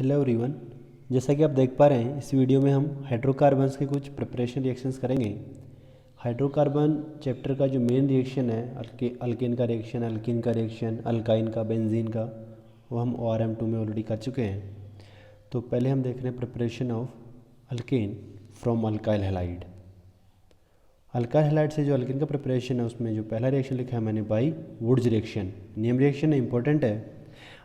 Hello everyone. जैसा कि आप देख पा रहे हैं इस वीडियो में हम हाइड्रोकार्बन्स के कुछ प्रिपरेशन रिएक्शंस करेंगे। हाइड्रोकार्बन चैप्टर का जो मेन रिएक्शन है अल्केन का रिएक्शन, अल्कीन का रिएक्शन, अल्काइन का, बेंजीन का, वो हम ORM2 में ऑलरेडी कर चुके हैं। तो पहले हम देख रहे हैं preparation of alkane from alkyl halide. Alkyl halide से जो अल्केन का प्रिपरेशन है उसमें जो पहला रिएक्शन लिखा है मैंने by Wurtz reaction. Name reaction important है।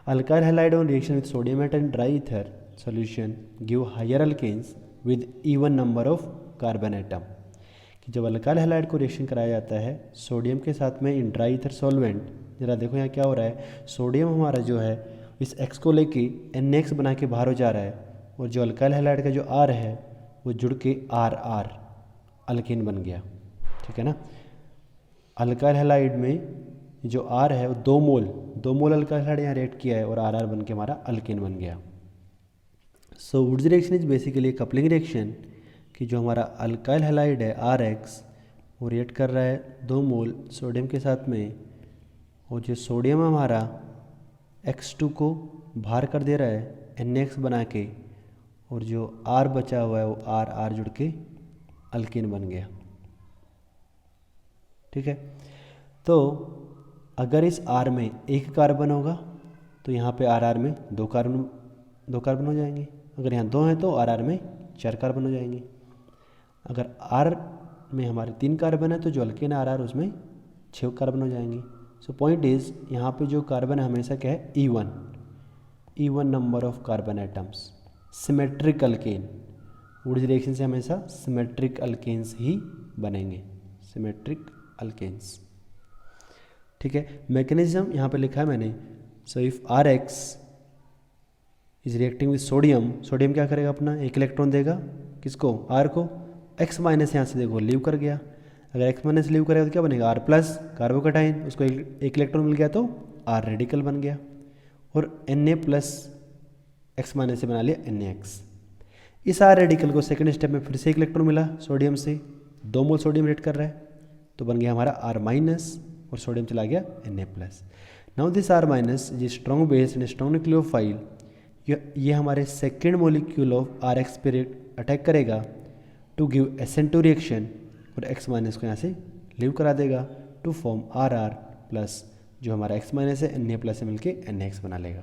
Alkyl halide on reaction with sodium and dry ether solution give higher alkanes with even number of carbon atom। कि जब अल्काइल हैलाइड को रिएक्शन कराया जाता है सोडियम के साथ में इन ड्राई ईथर सॉल्वेंट, जरा देखो यहाँ क्या हो रहा है, सोडियम हमारा जो है इस X को लेके NX बना के बाहर हो जा रहा है और जो अल्काइल हैलाइड का जो R है वो जुड़ के RR अल्केन बन गया। ठीक है ना। अल्काइल हैलाइड में जो R है वो दो मोल अल्काइल हैलाइड यहाँ रिएक्ट किया है और RR बन के हमारा अल्केन बन गया। So Wurtz reaction is basically coupling reaction कि जो हमारा अल्काइल हैलाइड है RX वो रिएक्ट कर रहा है 2 मोल सोडियम के साथ में, और जो सोडियम हमारा X2 को बाहर कर दे रहा है NX बना के, और जो R बचा हुआ है वो RR जुड़ के अल्केन बन गया। ठीक है। तो अगर इस R में एक कार्बन होगा तो यहाँ पे RR में दो कार्बन हो जाएंगे। अगर यहाँ 2 हैं तो RR में 4 कार्बन हो जाएंगे। अगर R में हमारे 3 कार्बन है तो जो अल्केन RR उसमें 6 कार्बन हो जाएंगे। सो पॉइंट इज यहाँ पे जो कार्बन है हमेशा क्या है, E1 number of carbon atoms. Symmetric alkane, Wurtz reaction से हमेशा सिमेट्रिक अल्केन्स ही बनेंगे, सिमेट्रिक अल्केन्स। ठीक है। मैकेनिज्म यहाँ पे लिखा है मैंने। So if RX is reacting with sodium, sodium क्या करेगा अपना एक इलेक्ट्रॉन देगा किसको, R को। X माइनस यहाँ से देखो लीव कर गया, अगर X माइनस लीव करेगा तो क्या बनेगा R प्लस कार्बोकेटाइन, उसको एक इलेक्ट्रॉन मिल गया तो R रेडिकल बन गया, और Na प्लस X माइनस से बना लिया NaX। इस R रेडिकल को सेकेंड स्टेप में फिर से एक इलेक्ट्रॉन मिला सोडियम से, 2 मोल सोडियम रिएक्ट कर रहा है तो बन गया हमारा R माइनस और सोडियम चला गया Na plus. Now this R minus ये strong base and strong nucleophile, ये हमारे सेकेंड मोलिक्यूल ऑफ RX पे अटैक करेगा टू गिव SN2 रिएक्शन, और X माइनस को यहाँ से लीव करा देगा टू फॉर्म RR प्लस, जो हमारा X माइनस है Na प्लस से मिलके NX बना लेगा।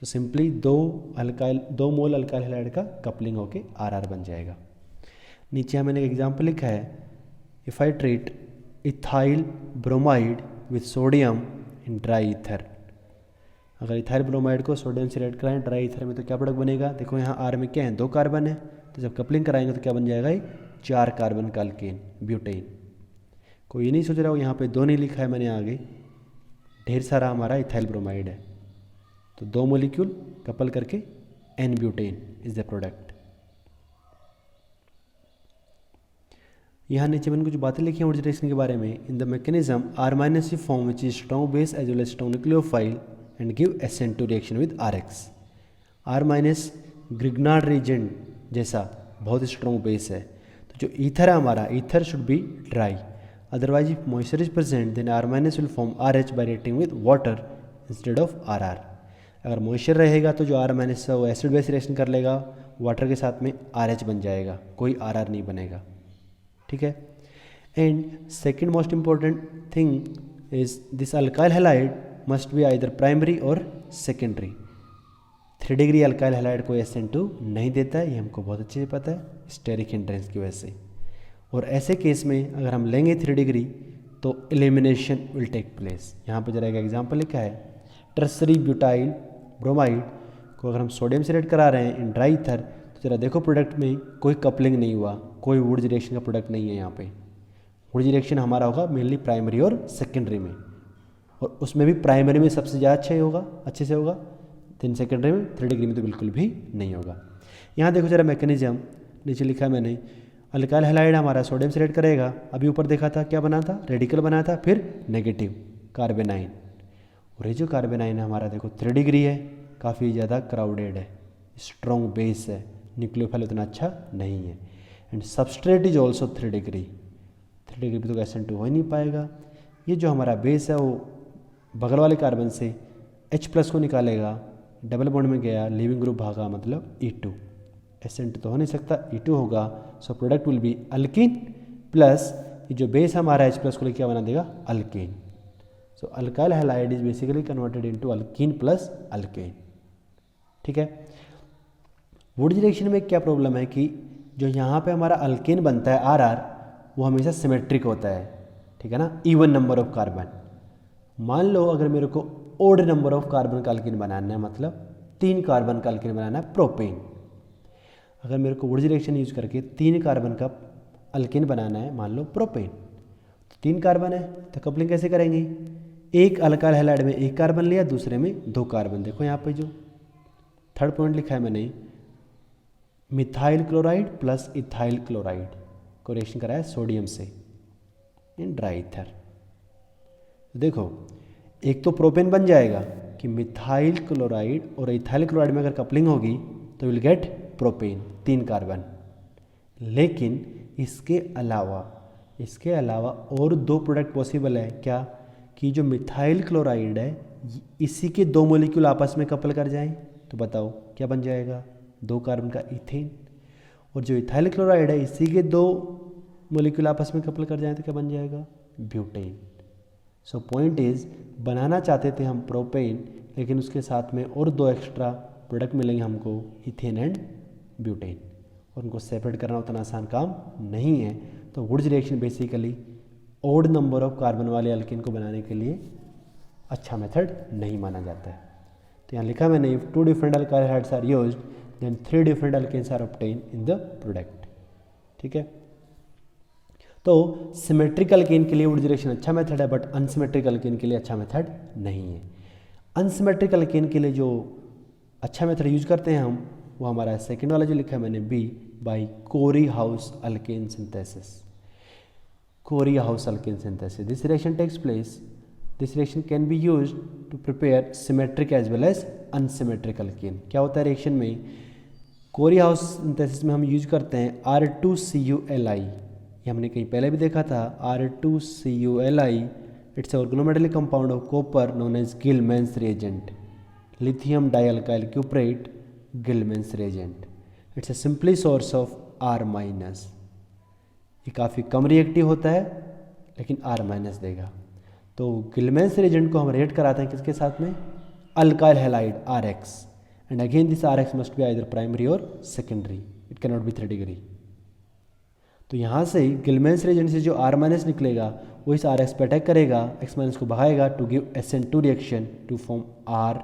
तो सिंपली 2 मोल अल्काइल हैलाइड का कपलिंग होके RR बन जाएगा। नीचे मैंने एक एग्जाम्पल लिखा है, if I treat ethyl bromide with sodium in dry ether. अगर इथाइल ब्रोमाइड को सोडियम से रिएक्ट कराएं ड्राई ईथर में तो क्या प्रोडक्ट बनेगा, देखो यहाँ R में क्या है 2 कार्बन है, तो जब कपलिंग कराएंगे तो क्या बन जाएगा, ये 4 कार्बन का अल्केन ब्यूटेन। कोई ये नहीं सोच रहा हो यहाँ पे 2 नहीं लिखा है मैंने, आगे ढेर सारा हमारा इथाइल ब्रोमाइड है, तो 2 मोलिक्यूल कपल करके N butane is the product. यहाँ नीचे मैंने कुछ बातें लिखी हैं वुड्स रिएक्शन के बारे में। In the mechanism R minus is form which is strong base as well as strong nucleophile and give SN2 reaction with RX। R minus Grignard reagent जैसा बहुत स्ट्रॉन्ग बेस है, तो जो ईथर है हमारा, ether should be dry, otherwise if moisture is present then R minus will form RH by reacting with water instead of RR। अगर moisture रहेगा तो जो R माइनस है वो एसिड बेस रिएक्शन कर लेगा, वाटर के साथ में RH बन जाएगा, कोई RR नहीं बनेगा। ठीक है। And second most important thing is this alkyl halide must be either primary और सेकेंडरी। 3 डिग्री अल्काइल हैलाइड को SN2 नहीं देता है, ये हमको बहुत अच्छे से पता है स्टेरिक हिंड्रेंस की वजह से। और ऐसे केस में अगर हम लेंगे 3 डिग्री तो एलिमिनेशन विल टेक प्लेस। यहाँ पे जरा एक एग्जाम्पल लिखा है, टर्सरी ब्यूटाइल ब्रोमाइड को अगर हम सोडियम से रिएक्ट करा रहे हैं इन ड्राई ईथर, तो जरा देखो प्रोडक्ट में कोई कपलिंग नहीं हुआ, कोई वुड्स रिएक्शन का प्रोडक्ट नहीं है। यहाँ पे वुड्स रिएक्शन हमारा होगा मेनली प्राइमरी और सेकेंडरी में, और उसमें भी प्राइमरी में सबसे ज़्यादा अच्छे से होगा, देन सेकेंडरी में 3 डिग्री में तो बिल्कुल भी नहीं होगा। यहाँ देखो जरा मैकेनिज्म नीचे लिखा है मैंने, अल्काइल हैलाइड हमारा सोडियम से रिएक्ट करेगा, अभी ऊपर देखा था क्या बना था, रेडिकल बना था, फिर नेगेटिव कार्बेनाइन, और ये जो कार्बेनाइन है हमारा देखो 3 डिग्री है, काफ़ी ज़्यादा क्राउडेड है, स्ट्रॉन्ग बेस है, न्यूक्लियोफाइल उतना अच्छा नहीं है, and substrate is also 3 degree. 3 degree पे तो SN2 हो ही नहीं पाएगा। ये जो हमारा बेस है वो बगल वाले कार्बन से H प्लस को निकालेगा, डबल बॉन्ड में गया, लिविंग ग्रुप भागा मतलब E2, एसेंट तो हो नहीं सकता, E2 होगा। So product will be alkyne plus जो बेस हमारा H प्लस को क्या बना देगा, alkyne. So alkyl halide is basically converted into alkyne plus alkane. ठीक है। वुड्स रिएक्शन में क्या प्रॉब्लम है कि जो यहाँ पे हमारा अल्केन बनता है RR, वो हमेशा सिमेट्रिक होता है, ठीक है ना, इवन नंबर ऑफ कार्बन। मान लो अगर मेरे को ओड नंबर ऑफ कार्बन का अल्केन बनाना है, मतलब 3 कार्बन का अल्केन बनाना है प्रोपेन, अगर मेरे को वुड्स रिएक्शन यूज करके 3 कार्बन का अल्केन बनाना है, मान लो प्रोपेन, तो 3 कार्बन है, तो कपलिंग कैसे करेंगे, एक अल्काइल हैलाइड में 1 कार्बन लिया, दूसरे में 2 कार्बन। देखो यहाँ पे जो थर्ड पॉइंट लिखा है मैंने, methyl chloride plus ethyl chloride को रिएक्शन कराया सोडियम से इन ड्राई ईथर। देखो एक तो प्रोपेन बन जाएगा कि मिथाइल क्लोराइड और इथाइल क्लोराइड में अगर कपलिंग होगी तो विल गेट प्रोपेन, 3 कार्बन। लेकिन इसके अलावा और 2 प्रोडक्ट पॉसिबल है, क्या, कि जो मिथाइल क्लोराइड है इसी के 2 मॉलिक्यूल आपस में कपल कर जाएं, तो बताओ क्या बन जाएगा, 2 कार्बन का इथेन। और जो इथाइल क्लोराइड है इसी के 2 मॉलिक्यूल आपस में कपल कर जाएं तो क्या बन जाएगा, ब्यूटेन। सो पॉइंट इज, बनाना चाहते थे हम प्रोपेन, लेकिन उसके साथ में और 2 एक्स्ट्रा प्रोडक्ट मिलेंगे हमको, इथेन एंड ब्यूटेन, और उनको सेपरेट करना उतना आसान काम नहीं है। तो Wurtz reaction basically odd number of carbon वाले अल्केन को बनाने के लिए अच्छा मेथड नहीं माना जाता है। तो यहाँ लिखा मैंने, if 2 different alkyl halides are used then 3 different alkanes are obtain in the product. ठीक है। तो सिमेट्रिक अल्केन के लिए वुड्स रिएक्शन अच्छा मेथड है, बट अनसिमेट्रिक अल्केन के लिए अच्छा मेथड नहीं है। अनसिमेट्रिक अल्केन के लिए जो अच्छा मेथड यूज करते हैं हम, वो हमारा सेकेंड वाला जो लिखा है मैंने, B, by Corey House alkane synthesis. Corey House alkane synthesis, this reaction takes place, this reaction can be use to prepare symmetric as well as unsymmetric alkane. क्या होता है रिएक्शन में, कोरी हाउस सिंथेसिस में हम यूज करते हैं R2CuLi, ये हमने कहीं पहले भी देखा था, R2CuLi, it's organometallic compound of copper known as Gilman's reagent, lithium dialkyl cuprate Gilman's reagent, it's a simply source of R-। ये काफ़ी कम रिएक्टिव होता है लेकिन R- देगा। तो गिलमैन्स रिएजेंट को हम रिएक्ट कराते हैं किसके साथ में, alkyl halide RX, and again this RX must be either primary और secondary, it can not be 3 degree. तो यहाँ से गिलमैन्स रिएजेंट से जो R- निकलेगा वो इस RX पे अटैक करेगा, X- को बहाएगा to give SN2 reaction to form R।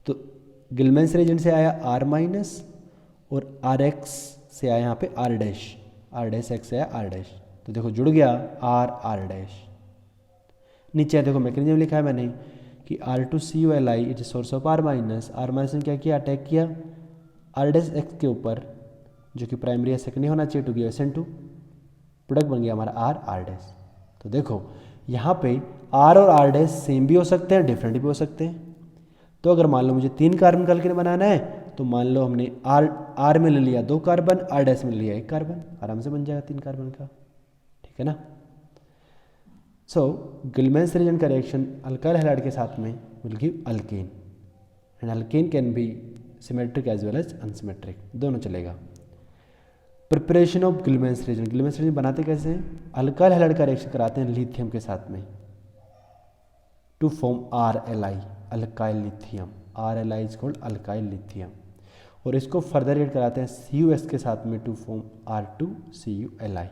तो गिलमैन्स रिएजेंट से आया R- और RX से आया यहाँ पे R', से आया R', तो देखो जुड़ गया R'। नीचे देखो मैकेनिज्म लिखा है मैंने कि R2CuLi is source of R-। ने क्या किया, अटैक किया R'(X) के ऊपर, जो कि प्राइमरी या सेकेंडरी होना चाहिए, टू गिव SN2, प्रोडक्ट बन गया हमारा R'। तो देखो यहाँ पे R और R' सेम भी हो सकते हैं, डिफरेंट भी हो सकते हैं। तो अगर मान लो मुझे 3 कार्बन का अल्केन बनाना है, तो मान लो हमने R में ले लिया 2 कार्बन, R' में ले लिया 1 कार्बन, आराम से बन जाएगा 3 कार्बन का। ठीक है ना। सो गिलमैन्स रिएजेंट का रिएक्शन अल्काइल हैलाइड के साथ में will give alkane, and alkane can be symmetric as well as unsymmetric, दोनों चलेगा। प्रिपरेशन ऑफ गिलमैन्स रिएजेंट बनाते कैसे हैं, अल्काइल हैलाइड का रिएक्शन कराते हैं लिथियम के साथ में to form RLi, alkyl lithium, RLi is called alkyl lithium, और इसको फर्दर रिएक्ट कराते हैं CuS के साथ में to form R2CuLi,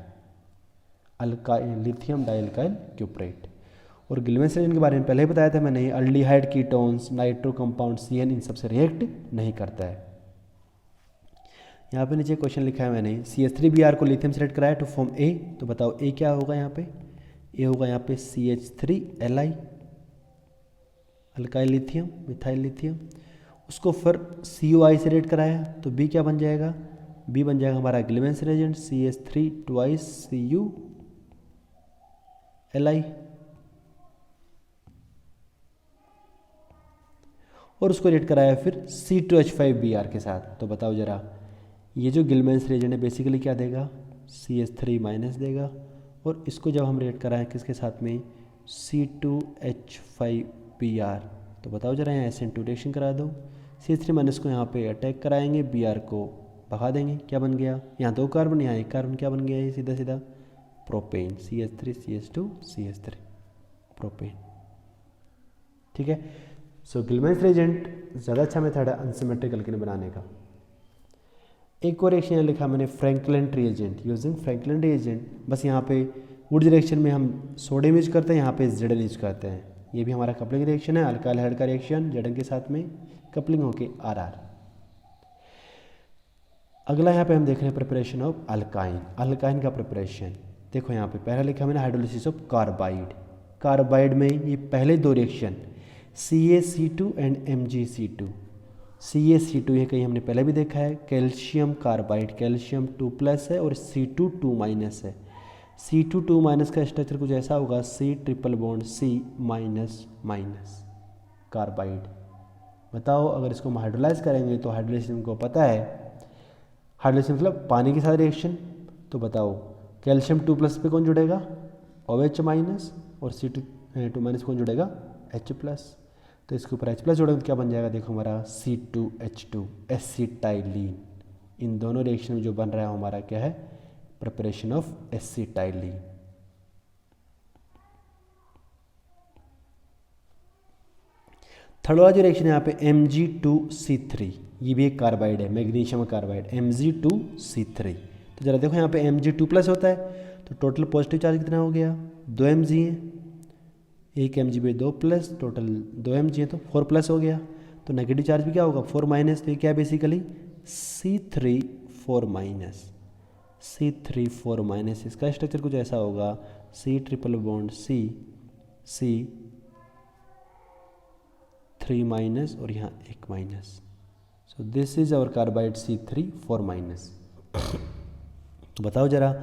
alkyl lithium dialkyl cuprate. और गिलमैन्स रिएजेंट के बारे में पहले ही बताया था मैंने, aldehyde ketones, nitro compound CN इन सबसे रिएक्ट नहीं करता है। यहाँ पे नीचे क्वेश्चन लिखा है मैंने, CH3Br को लिथियम से रिएक्ट कराया टू फॉर्म A, तो बताओ A क्या होगा यहाँ पे, A होगा यहाँ पे CH3Li, alkyl lithium, methyl lithium, उसको फिर CuI से रिएक्ट कराया, तो B क्या बन जाएगा, B बन जाएगा हमारा गिलमैन्स रिएजेंट CH3 twice CuLi, और उसको रिएक्ट कराया फिर C2H5Br के साथ। तो बताओ जरा, ये जो गिलमैन्स रिएजेंट है बेसिकली क्या देगा, CH3- देगा, और इसको जब हम रिएक्ट कराएं किसके साथ में, C2H5Br, तो बताओ जरा यहाँ SN2 रिएक्शन करा दो, CH3 माइनस को यहाँ पे अटैक कराएंगे, Br को भगा देंगे, क्या बन गया, यहाँ 2 कार्बन, यहाँ 1 कार्बन, क्या बन गया ये सीधा सीधा propane, CH3 CH2 CH3 propane. ठीक है। सो गिलमैन्स रिएजेंट ज़्यादा अच्छा मेथड है अनसिमेट्रिक एल्केन बनाने का। एक और रिएक्शन यहाँ लिखा मैंने Franklin reagent, using Franklin reagent. बस यहाँ पे वुड रिएक्शन में हम सोडियम यूज करते हैं, यहाँ पे Zn यूज करते हैं। ये भी हमारा कपलिंग रिएक्शन है, अल्काइल हाइड्राइड का रिएक्शन Zn के साथ में कपलिंग होके RR। अगला यहाँ पे हम देख रहे हैं प्रिपरेशन ऑफ अल्काइन, अल्काइन का प्रिपरेशन। देखो यहाँ पे पहला लिखा मैंने हाइड्रोलिसिस ऑफ कार्बाइड। कार्बाइड में ये पहले 2 reaction CaC2 and MgC2। CaC2 ये कहीं हमने पहले भी देखा है, कैल्शियम कार्बाइड, कैल्शियम 2+ है और C2 2- है। C2 2- का स्ट्रक्चर कुछ ऐसा होगा, C triple bond C-, carbide. बताओ अगर इसको हम हाइड्रोलाइज करेंगे तो हाइड्रोलाइजेशन को पता है, हाइड्रोलाइजेशन मतलब पानी के साथ रिएक्शन। तो बताओ कैल्शियम 2+ पे कौन जुड़ेगा, OH- और C2 2- कौन जुड़ेगा, H+। तो इसके ऊपर H+ जोड़ेंगे तो क्या बन जाएगा, देखो हमारा C2H2 एसिटाइलिन। इन दोनों रिएक्शन में जो बन रहा है हमारा क्या है, प्रिपरेशन ऑफ एसिटाइलिन। थर्ड वाला जो रिएक्शन है यहाँ पे Mg2C3, ये भी एक कार्बाइड है, मैग्नीशियम कार्बाइड, Mg2C3। तो जरा देखो यहाँ पे Mg2+ होता है तो टोटल पॉजिटिव चार्ज कितना हो गया, 2 Mg है, 1 Mg 2+, टोटल 2 Mg है तो 4+ हो गया। तो नेगेटिव चार्ज भी क्या होगा, 4-, तो ये क्या है बेसिकली C3 4-, इसका स्ट्रक्चर कुछ ऐसा होगा, C ट्रिपल बॉन्ड C 3- और यहाँ 1-। So this is our carbide C3 4-। तो बताओ जरा,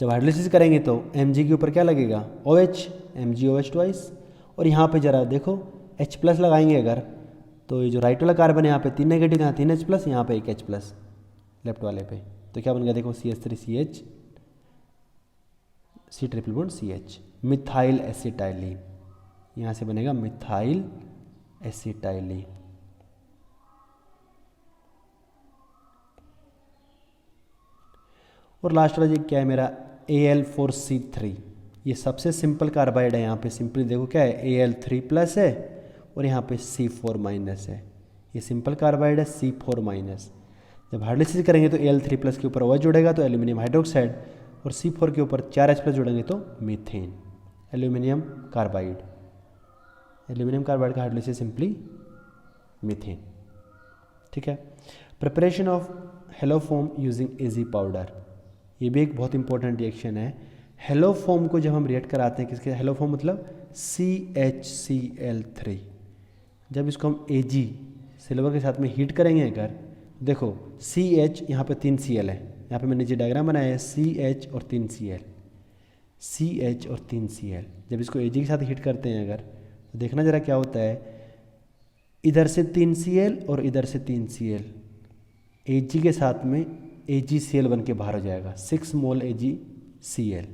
जब हाइड्रोलिसिस करेंगे तो Mg के ऊपर क्या लगेगा, OH, MgOH ट्वाइस। और यहाँ पे जरा देखो H+ लगाएंगे अगर, तो ये जो राइट वाला कार्बन है यहाँ पे 3 नेगेटिव, यहाँ 3 H+, यहाँ पे 1 H+ लेफ्ट वाले पे। तो क्या बन गया देखो CH3 CH, C triple bond CH, methyl acetylene. यहाँ से बनेगा मिथाइल एसिटाइलिन। और लास्ट वाला ये क्या है मेरा, Al4C3। ये सबसे सिंपल कार्बाइड है, यहाँ पे सिंपली देखो क्या है, Al3+ है और यहाँ पे C4- है। ये सिंपल कार्बाइड है C4-। जब हाइड्रोलिसिस करेंगे तो Al3+ के ऊपर OH जुड़ेगा तो एल्यूमिनियम हाइड्रोक्साइड, और C4 के ऊपर 4 H+ जुड़ेंगे तो methane, aluminium carbide. Aluminium carbide का हाइड्रोलिसिस सिंपली मीथेन। ठीक है। Preparation of haloform using AG powder, ये भी एक बहुत इंपॉर्टेंट रिएक्शन है। हेलोफोम को जब हम रिएक्ट कराते हैं, किसके, हेलोफोम मतलब CHCl3। जब इसको हम Ag सिल्वर के साथ में हीट करेंगे अगर, देखो CH यहाँ पे 3 Cl है, यहाँ पे मैंने जो डायग्राम बनाया है CH और 3 Cl, CH और 3 Cl। जब इसको Ag के साथ हीट करते हैं अगर, तो देखना जरा क्या होता है, इधर से 3 Cl और इधर से 3 Cl, Ag के साथ में AgCl बन के बाहर हो जाएगा, 6 मोल AgCl।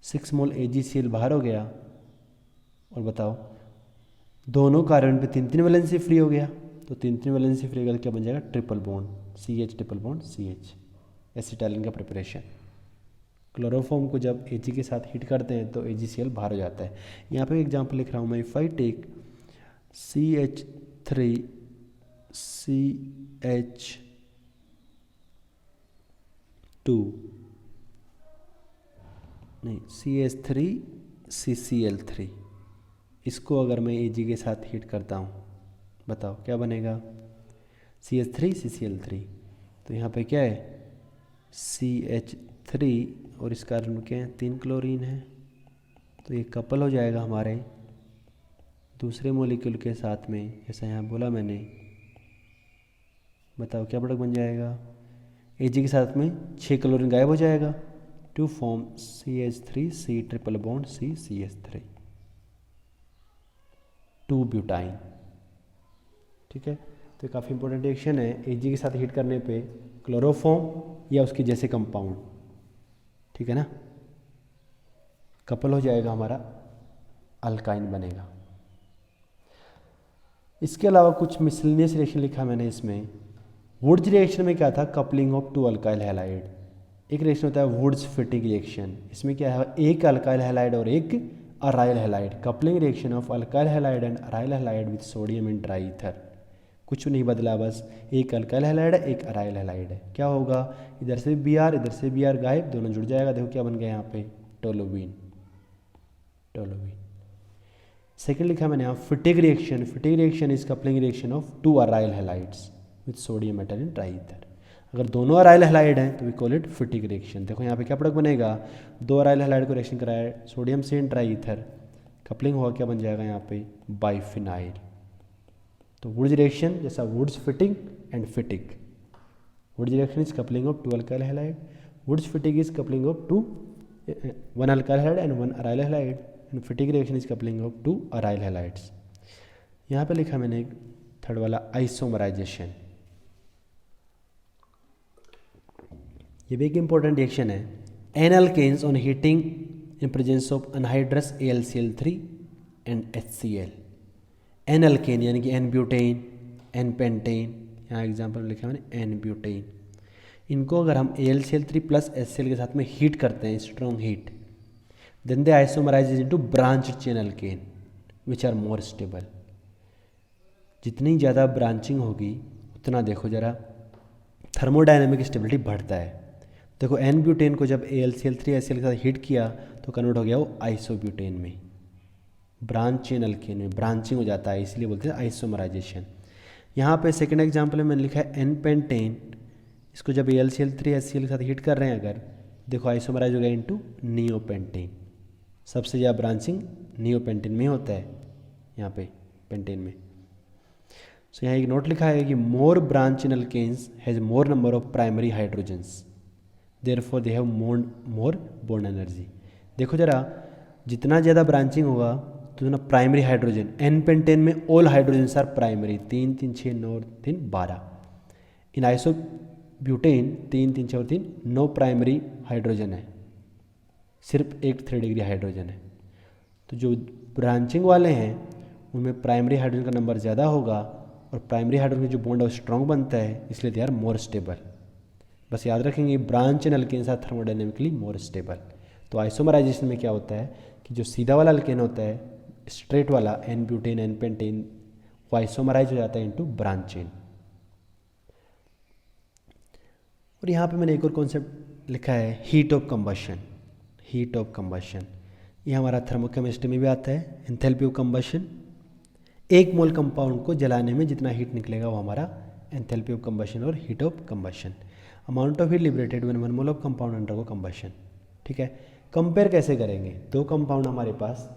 6 मोल AgCl बाहर हो गया। और बताओ दोनों कार्बन पे 3-3 वैलेंसी फ्री हो गया, तो 3-3 वैलेंसी फ्री होगा तो क्या बन जाएगा, triple bond CH triple bond CH, acetylene का प्रिपरेशन। क्लोरोफॉर्म को जब Ag के साथ हीट करते हैं तो AgCl बाहर हो जाता है। यहाँ पे एग्जांपल लिख रहा हूँ मैं, if I take CH3 CH3 CCl3, इसको अगर मैं Ag के साथ हीट करता हूँ, बताओ क्या बनेगा, CH3 CCl3। तो यहाँ पे क्या है CH3 और इस कार्बन में क्या है, 3 क्लोरीन है, तो ये कपल हो जाएगा हमारे दूसरे मॉलिक्यूल के साथ में, जैसा यहाँ बोला मैंने। बताओ क्या प्रोडक्ट बन जाएगा, Ag के साथ में 6 क्लोरीन गायब हो जाएगा to form CH3 C triple bond C CH3 2 butyne. ठीक है। तो काफ़ी इंपॉर्टेंट रिएक्शन है, Ag के साथ हीट करने पे क्लोरोफॉर्म या उसके जैसे कंपाउंड, ठीक है ना, कपल हो जाएगा हमारा अल्काइन बनेगा। इसके अलावा कुछ मिसलिनियस रिएक्शन लिखा मैंने इसमें। वुड्स रिएक्शन में क्या था, coupling of two alkyl halide. एक रिएक्शन होता है वुड्स फिटिंग रिएक्शन, इसमें क्या है, एक अल्काइल हैलाइड और एक aryl halide, coupling reaction of alkyl halide and aryl halide with sodium in dry ether. कुछ नहीं बदला, बस एक अल्काइल हैलाइड है, एक अराइल हैलाइड है। क्या होगा, इधर से Br इधर से Br गायब, दोनों जुड़ जाएगा। देखो क्या बन गया यहाँ पे, टोलुवीन। टोलुवीन। सेकेंड लिखा मैंने यहाँ Fittig reaction. Fittig reaction is coupling reaction of two aryl halides with sodium metal in dry ether. अगर दोनों अराइल हैलाइड हैं तो we call it Fittig reaction. देखो यहाँ पे क्या प्रोडक्ट बनेगा, दो अराइल हैलाइड को रिएक्शन कराया सोडियम से इन ड्राई ईथर, कपलिंग हुआ, क्या बन जाएगा यहाँ पे, बाइफिनाइल। तो वुड्स रिएक्शन जैसा Wurtz Fittig and Fittig. Wurtz reaction is coupling of two alkyl halide, Wurtz Fittig is coupling of two one alkyl halide and one aryl halide, and Fittig reaction is coupling of two aryl halides. यहाँ पे लिखा मैंने third वाला isomerisation. ये भी एक important reaction है। N alkanes on heating in presence of anhydrous AlCl3 and HCl। N alkane यानी कि एन ब्यूटेन, एन पेंटेन, यहाँ एग्जाम्पल लिखा है मैंने एन ब्यूटेन। इनको अगर हम AlCl3 प्लस HCl के साथ में हीट करते हैं, strong heat, then they isomerise into branch chain alkane which are more stable. जितनी ज़्यादा ब्रांचिंग होगी उतना देखो ज़रा थर्मोडायनेमिक स्टेबिलिटी बढ़ता है। देखो एन ब्यूटेन को जब AlCl3 HCl के साथ हीट किया तो कन्वर्ट हो गया वो आइसोब्यूटेन में, ब्रांच चेन अल्केन में ब्रांचिंग हो जाता है, इसलिए बोलते हैं आइसोमराइजेशन। यहाँ पे सेकंड एग्जांपल में मैंने लिखा है एन पेंटेन, इसको जब AlCl3 HCl के साथ हीट कर रहे हैं अगर, देखो आइसोमराइज हो गया इनटू नियोपेंटेन। सबसे ज़्यादा ब्रांचिंग नियोपेंटेन में होता है, यहाँ पे पेंटेन में। सो यहाँ एक नोट लिखा है कि more branch in alkanes has more number of primary hydrogens, therefore they have more bond energy. देखो जरा जितना ज़्यादा ब्रांचिंग होगा तो उतना प्राइमरी हाइड्रोजन, एन पेंटेन में all hydrogens are primary, 3 3 6 9 3 12। In isobutane 3 3 6 और 3 9 प्राइमरी हाइड्रोजन है, सिर्फ एक 3 डिग्री हाइड्रोजन है। तो जो ब्रांचिंग वाले हैं उनमें प्राइमरी हाइड्रोजन का नंबर ज़्यादा होगा, और प्राइमरी हाइड्रोजन जो बॉन्ड है वो स्ट्रॉन्ग बनता है, इसलिए दे आर मोर स्टेबल। बस याद रखेंगे ब्रांच एंड अल्केन साथ थर्मोडायनेमिकली मोर स्टेबल। तो आइसोमराइजेशन में क्या होता है कि जो सीधा वाला अल्केन होता है, स्ट्रेट वाला एन ब्यूटेन एन पेंटेन, वो आइसोमराइज हो जाता है इनटू ब्रांच चेन। और यहाँ पे मैंने एक और कॉन्सेप्ट लिखा है heat of combustion. Heat of combustion ये हमारा थर्मोकेमिस्ट्री में भी आता है। एंथैल्पी ऑफ कंबशन, एक मोल कंपाउंड को जलाने में जितना हीट निकलेगा वो हमारा एंथैल्पी ऑफ कंबशन और heat of combustion. Amount of heat liberated when 1 mole of compound undergo combustion. ठीक है, कंपेयर कैसे करेंगे, दो कंपाउंड हमारे पास,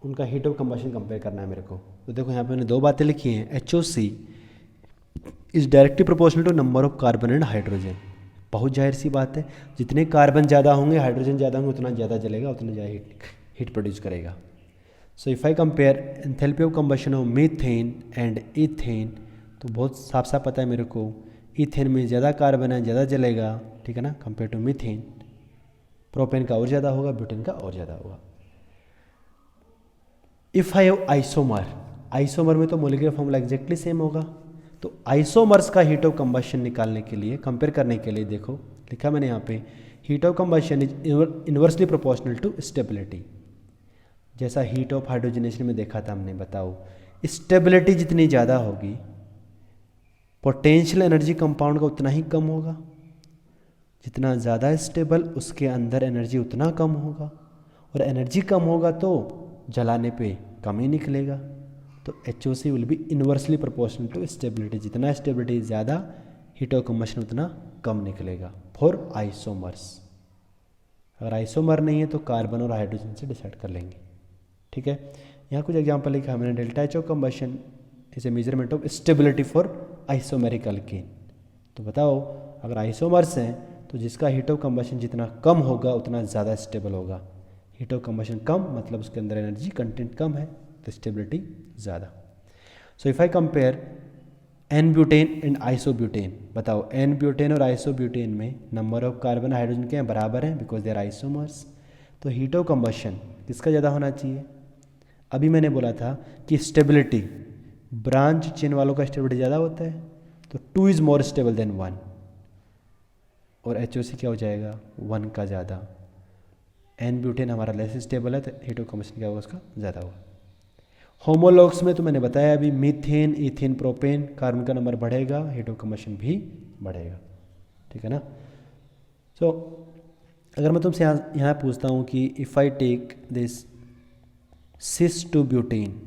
उनका हीट ऑफ कंबशन कंपेयर करना है मेरे को। तो देखो यहाँ पे मैंने दो बातें लिखी हैं। HOC is directly proportional to number of carbon and hydrogen. बहुत जाहिर सी बात है, जितने कार्बन ज़्यादा होंगे हाइड्रोजन ज़्यादा होंगे उतना ज़्यादा जलेगा, उतना ज़्यादा हीट प्रोड्यूस करेगा। सो if I compare enthalpy of combustion of methane and ethane, तो बहुत साफ साफ पता है मेरे को, इथेन में ज़्यादा कार्बन है, ज़्यादा जलेगा, ठीक है ना, कंपेयर टू मीथेन। प्रोपेन का और ज़्यादा होगा, ब्यूटेन का और ज़्यादा होगा। If I have isomer, isomer में तो मोलिकुलर फॉर्मूला एग्जैक्टली सेम होगा। तो आइसोमर्स का हीट ऑफ कंबशन निकालने के लिए, कंपेयर करने के लिए, देखो लिखा मैंने यहाँ पे, heat of combustion is inversely proportional to stability. जैसा हीट ऑफ हाइड्रोजनेशन में देखा था हमने, बताओ स्टेबिलिटी जितनी ज़्यादा होगी पोटेंशियल एनर्जी कंपाउंड का उतना ही कम होगा। जितना ज़्यादा स्टेबल उसके अंदर एनर्जी उतना कम होगा, और एनर्जी कम होगा तो जलाने पे कम ही निकलेगा। तो HOC will be inversely proportional to stability. जितना स्टेबिलिटी ज़्यादा हीट ऑफ कंबशन उतना कम निकलेगा फॉर आइसोमर्स। अगर आइसोमर नहीं है तो कार्बन और हाइड्रोजन से डिसाइड कर लेंगे। ठीक है, यहाँ कुछ एग्जांपल लिखा है मैंने। Delta H of combustion is a measurement of stability for isomeric alkane. तो बताओ अगर आइसोमर्स हैं तो जिसका हीट ऑफ कंबशन जितना कम होगा उतना ज़्यादा स्टेबल होगा। हीट ऑफ कंबशन कम मतलब उसके अंदर एनर्जी कंटेंट कम है, तो स्टेबिलिटी ज़्यादा। So if I compare n butane and isobutane, बताओ एन ब्यूटेन और आइसोब्यूटेन में नंबर ऑफ कार्बन हाइड्रोजन के बराबर हैं बिकॉज दे आर आइसोमर्स। तो हीट ऑफ कंबशन किसका ज़्यादा होना चाहिए, अभी मैंने बोला था कि स्टेबिलिटी, ब्रांच चेन वालों का स्टेबिलिटी ज़्यादा होता है, तो 2 इज़ मोर स्टेबल देन 1, और HOC क्या हो जाएगा 1 का ज़्यादा। एन ब्यूटेन हमारा लेस स्टेबल है तो हीट ऑफ कम्बशन क्या होगा उसका ज़्यादा होगा। होमोलॉग्स में तो मैंने बताया अभी मीथेन, इथेन, प्रोपेन, कार्बन का नंबर बढ़ेगा, हीट ऑफ कम्बशन भी बढ़ेगा, ठीक है ना। सो अगर मैं तुमसे यहाँ पूछता हूँ कि if I take this cis two butane,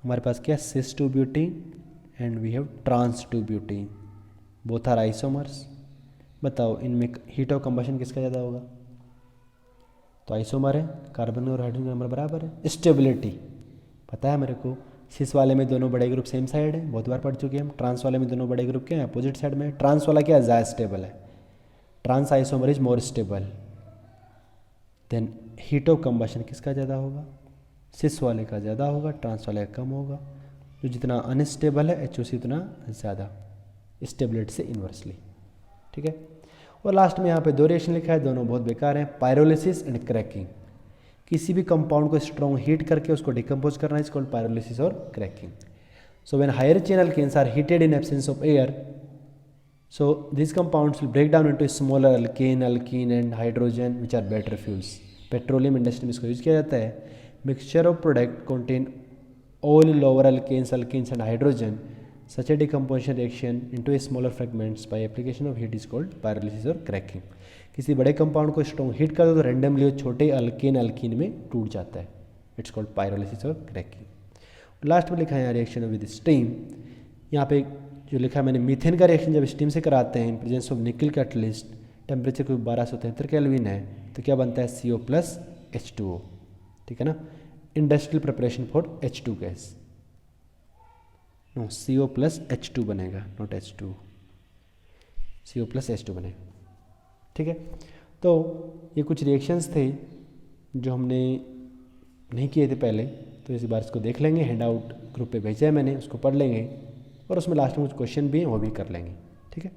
हमारे पास क्या cis two butane and we have trans two butane, both are isomers. बताओ इनमें हीट ऑफ कम्बशन किसका ज़्यादा होगा? तो आइसोमर है, कार्बन और हाइड्रोजन का नंबर बराबर है। स्टेबिलिटी पता है मेरे को, सिस वाले में दोनों बड़े ग्रुप सेम साइड है, बहुत बार पढ़ चुके हैं हम। ट्रांस वाले में दोनों बड़े ग्रुप क्या है अपोजिट साइड में। ट्रांस वाला क्या है ज़्यादा स्टेबल है, trans isomer is more stable. Then heat of combustion किसका ज़्यादा होगा? सिस वाले का ज़्यादा होगा, ट्रांस वाले का कम होगा। जो जितना अनस्टेबल है HOC उतना ज़्यादा, स्टेबिलिटी से इन्वर्सली, ठीक है। और लास्ट में यहाँ पे 2 रिएक्शन लिखा है, दोनों बहुत बेकार हैं, पायरोलिसिस एंड क्रैकिंग। किसी भी कंपाउंड को स्ट्रॉन्ग हीट करके उसको डिकम्पोज करना इज कॉल्ड पायरोलिसिस और cracking. So when higher chain alkanes are heated in absence of air, so these compounds will break down into smaller alkane, alkene and hydrogen which are better fuels. Petroleum industry में इसको use किया जाता है। Mixture of product contain all lower alkanes, alkenes and hydrogen. Such a decomposition reaction into a smaller fragments by application of heat is called pyrolysis और cracking. किसी बड़े compound को strong heat कर दो तो रेंडमली वो छोटे अल्केन अल्कीन में टूट जाता है, इट्स कॉल्ड पायरोलिसिस और क्रैकिंग। लास्ट में लिखा है यहाँ रिएक्शन विद स्टीम। यहाँ पे जो लिखा है मैंने, मीथेन का रिएक्शन जब स्टीम से कराते हैं इन प्रेजेंस ऑफ निकल कैटलिस्ट, टेम्परेचर को 1273 केल्विन है, तो क्या बनता है CO प्लस H2O, ठीक है ना। Industrial preparation for H2 gas, no CO plus H2 बनेगा, not H2, CO plus H2 बनेगा, ठीक है। तो ये कुछ रिएक्शंस थे जो हमने नहीं किए थे पहले, तो इस बार इसको देख लेंगे, हैंड आउट ग्रुप पे भेजा है मैंने, उसको पढ़ लेंगे और उसमें लास्ट में कुछ क्वेश्चन भी हैं वो भी कर लेंगे, ठीक है।